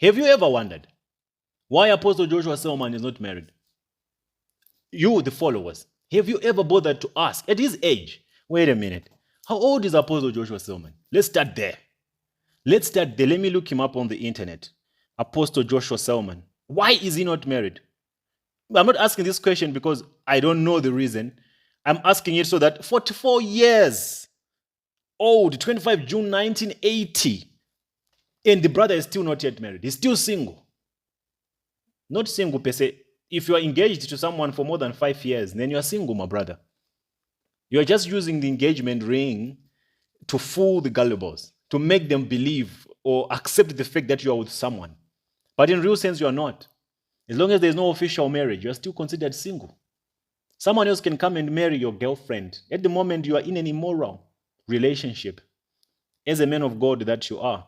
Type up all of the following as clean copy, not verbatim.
Have you ever wondered why Apostle Joshua Selman is not married? You, the followers, have you ever bothered to ask at his age? Wait a minute. How old is Apostle Joshua Selman? Let's start there. Let me look him up on the internet. Apostle Joshua Selman. Why is he not married? I'm not asking this question because I don't know the reason. I'm asking it so that 44 years old, 25 June 1980, and the brother is still not yet married. He's still single. Not single per se. If you are engaged to someone for more than 5 years, then you are single, my brother. You are just using the engagement ring to fool the gullibles, to make them believe or accept the fact that you are with someone. But in real sense, you are not. As long as there's no official marriage, you are still considered single. Someone else can come and marry your girlfriend. At the moment, you are in an immoral relationship as a man of God that you are.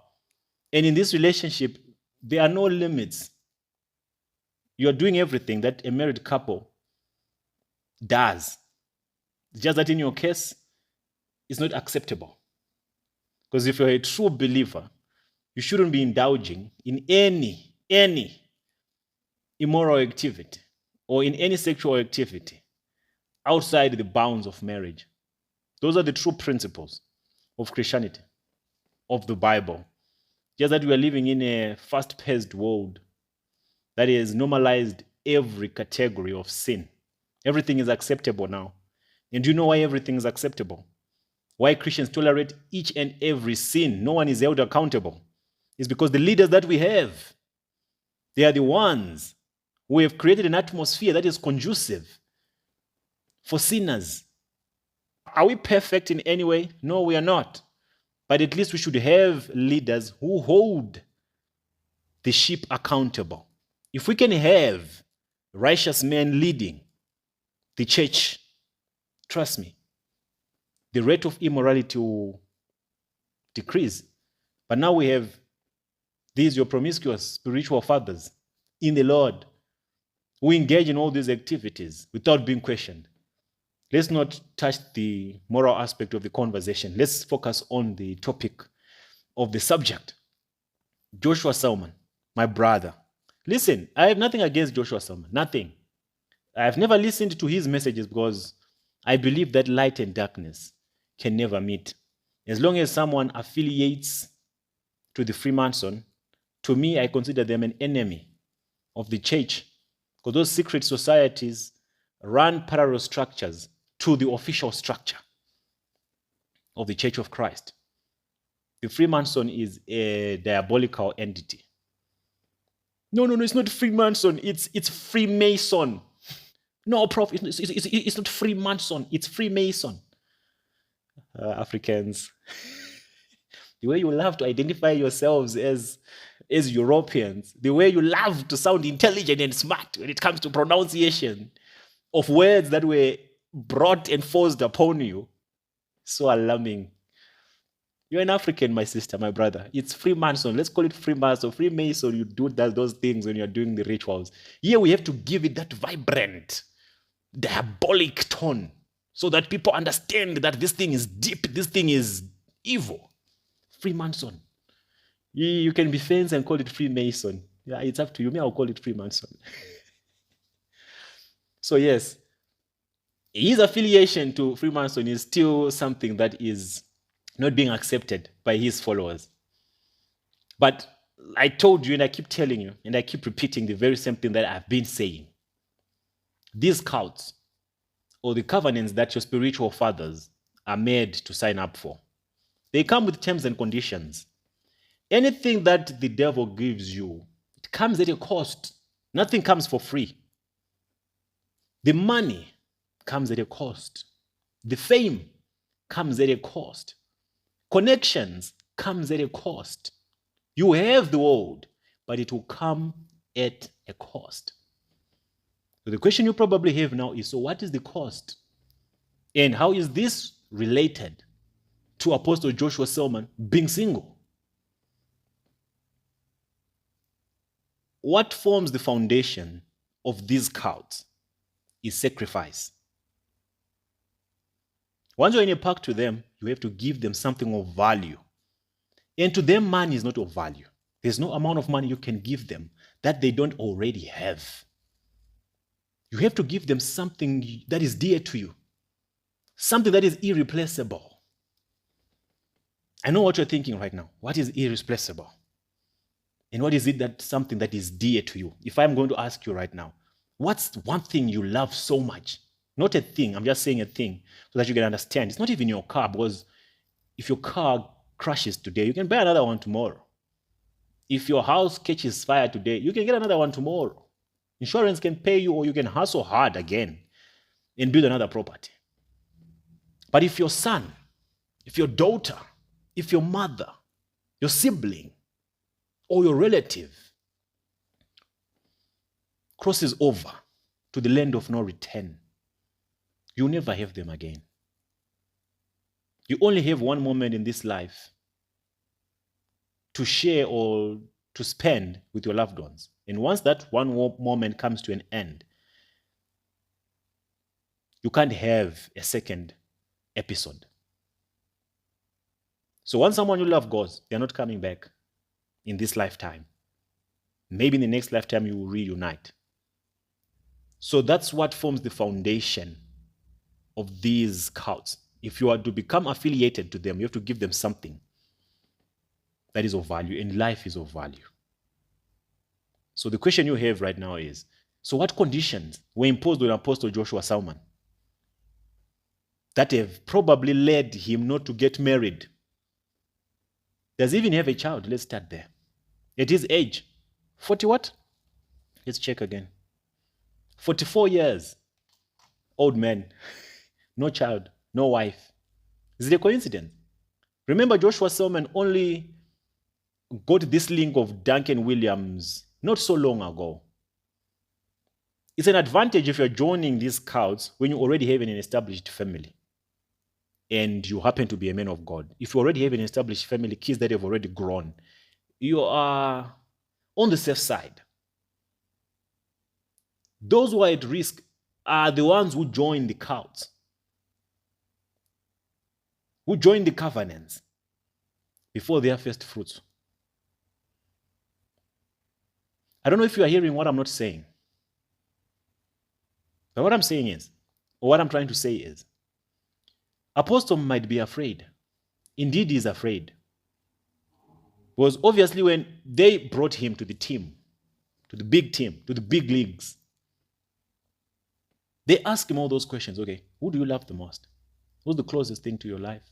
And in this relationship, there are no limits. You are doing everything that a married couple does. It's just that in your case, it's not acceptable. Because if you're a true believer, you shouldn't be indulging in any immoral activity or in any sexual activity outside the bounds of marriage. Those are the true principles of Christianity, of the Bible. Just that we are living in a fast-paced world that has normalized every category of sin. Everything is acceptable now. And do you know why everything is acceptable? Why Christians tolerate each and every sin? No one is held accountable. It's because the leaders that we have, they are the ones who have created an atmosphere that is conducive for sinners. Are we perfect in any way? No, we are not. But at least we should have leaders who hold the sheep accountable. If we can have righteous men leading the church, trust me, the rate of immorality will decrease. But now we have these, your promiscuous spiritual fathers in the Lord, who engage in all these activities without being questioned. Let's not touch the moral aspect of the conversation. Let's focus on the topic of the subject. Joshua Selman, my brother. Listen, I have nothing against Joshua Selman, nothing. I have never listened to his messages because I believe that light and darkness can never meet. As long as someone affiliates to the Freemason, to me, I consider them an enemy of the church, because those secret societies run parallel structures to the official structure of the Church of Christ. The Freemason is a diabolical entity. No, it's not Freemason. It's Freemason. No, Prof, it's not Freemason. It's Freemason. Africans, the way you love to identify yourselves as Europeans, the way you love to sound intelligent and smart when it comes to pronunciation of words that were brought and forced upon you, so alarming. You're an African, my sister, my brother. It's Freemason. Let's call it Freemason. Freemason, you do those things when you're doing the rituals. Here we have to give it that vibrant, diabolic tone so that people understand that this thing is deep, this thing is evil. Freemason. You can be fans and call it Freemason. Yeah, it's up to you. Me, I'll call it Freemason. So yes, his affiliation to Freemason is still something that is not being accepted by his followers. But I told you, and I keep telling you, and I keep repeating the very same thing that I've been saying. These cults, or the covenants that your spiritual fathers are made to sign up for, they come with terms and conditions. Anything that the devil gives you, it comes at a cost. Nothing comes for free. The money comes at a cost. The fame comes at a cost. Connections comes at a cost. You have the world, but it will come at a cost. So the question you probably have now is, so what is the cost? And how is this related to Apostle Joshua Selman being single? What forms the foundation of these cults is sacrifice. Once you're in a pact to them, you have to give them something of value. And to them, money is not of value. There's no amount of money you can give them that they don't already have. You have to give them something that is dear to you, something that is irreplaceable. I know what you're thinking right now. What is irreplaceable? And what is it that something that is dear to you? If I'm going to ask you right now, what's one thing you love so much? Not a thing, I'm just saying a thing so that you can understand. It's not even your car, because if your car crashes today, you can buy another one tomorrow. If your house catches fire today, you can get another one tomorrow. Insurance can pay you, or you can hustle hard again and build another property. But if your son, if your daughter, if your mother, your sibling, or your relative crosses over to the land of no return, you'll never have them again. You only have one moment in this life to share or to spend with your loved ones. And once that one moment comes to an end, you can't have a second episode. So once someone you love goes, they're not coming back in this lifetime. Maybe in the next lifetime you will reunite. So that's what forms the foundation of these cults. If you are to become affiliated to them, you have to give them something that is of value, and life is of value. So the question you have right now is, so what conditions were imposed on Apostle Joshua Selman that have probably led him not to get married? Does he even have a child? Let's start there. At his age, 40 what? Let's check again. 44 years, old man, no child, no wife. Is it a coincidence? Remember, Joshua Selman only got this link of Duncan Williams not so long ago. It's an advantage if you're joining these cults when you already have an established family and you happen to be a man of God. If you already have an established family, kids that have already grown, you are on the safe side. Those who are at risk are the ones who join the cults, who join the covenants before their first fruits. I don't know if you are hearing what I'm not saying. But what I'm saying is, or what I'm trying to say is, Apostle might be afraid. Indeed, he's afraid. Because obviously when they brought him to the team, to the big team, to the big leagues, they asked him all those questions. Okay, who do you love the most? Who's the closest thing to your life?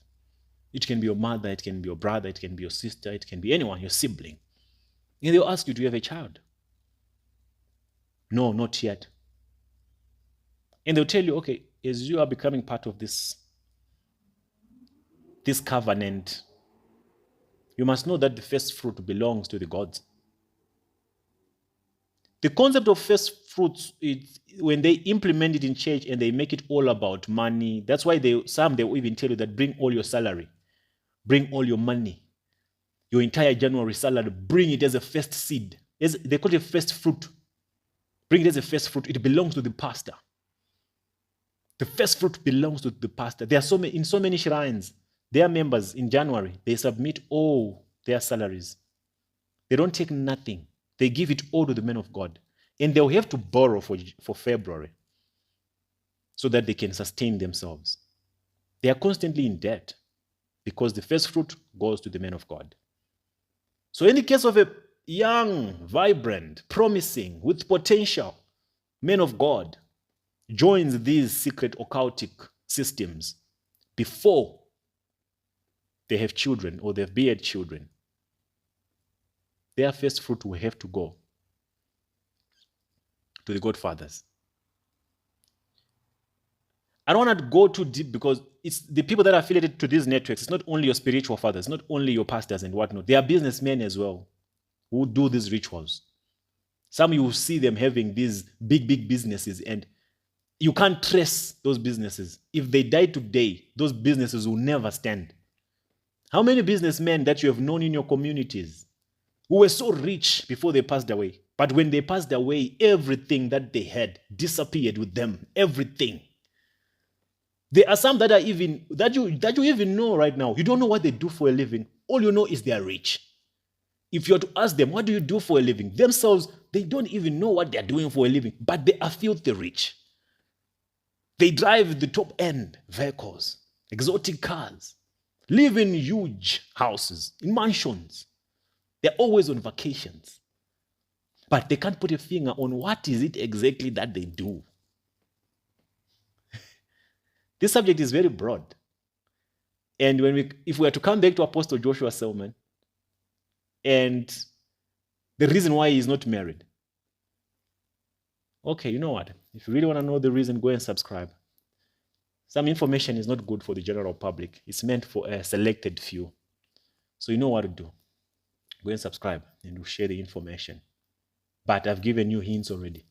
It can be your mother, it can be your brother, it can be your sister, it can be anyone, your sibling. And they'll ask you, do you have a child? No, not yet. And they'll tell you, okay, as you are becoming part of this covenant, you must know that the first fruit belongs to the gods. The concept of first fruits, when they implement it in church and they make it all about money, that's why they will even tell you that bring all your salary, bring all your money, your entire January salary, bring it as a first seed. They call it first fruit. Bring it as a first fruit. It belongs to the pastor. The first fruit belongs to the pastor. There are in so many shrines, their members in January, they submit all their salaries. They don't take nothing. They give it all to the men of God. And they'll have to borrow for February so that they can sustain themselves. They are constantly in debt because the first fruit goes to the men of God. So in the case of a young, vibrant, promising, with potential man of God joins these secret occultic systems before they have children or they've beared children, their first fruit will have to go to the godfathers. I don't want to go too deep because it's the people that are affiliated to these networks. It's not only your spiritual fathers, not only your pastors and whatnot. They are businessmen as well who do these rituals. Some you will see them having these big businesses and you can't trace those businesses. If they die today, those businesses will never stand. How many businessmen that you have known in your communities who were so rich before they passed away, but when they passed away, everything that they had disappeared with them, everything. There are some that are even, that you even know right now. You don't know what they do for a living. All you know is they are rich. If you are to ask them, what do you do for a living? Themselves, they don't even know what they're doing for a living, but they are filthy rich. They drive the top end vehicles, exotic cars, live in huge houses, in mansions. They're always on vacations. But they can't put a finger on what is it exactly that they do. This subject is very broad. And if we are to come back to Apostle Joshua Selman and the reason why he's not married. Okay, you know what? If you really want to know the reason, go and subscribe. Some information is not good for the general public. It's meant for a selected few. So you know what to do. Go and subscribe and we'll share the information. But I've given you hints already.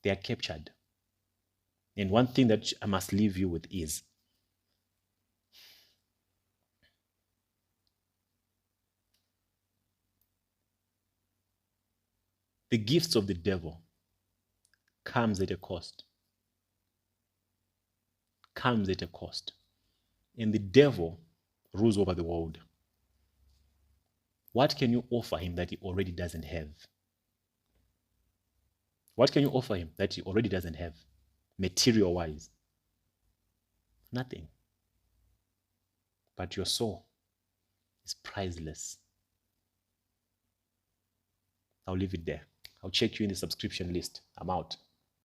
They are captured. And one thing that I must leave you with is the gifts of the devil comes at a cost. Comes at a cost. And the devil rules over the world. What can you offer him that he already doesn't have? What can you offer him that he already doesn't have, material-wise? Nothing. But your soul is priceless. I'll leave it there. I'll check you in the subscription list. I'm out.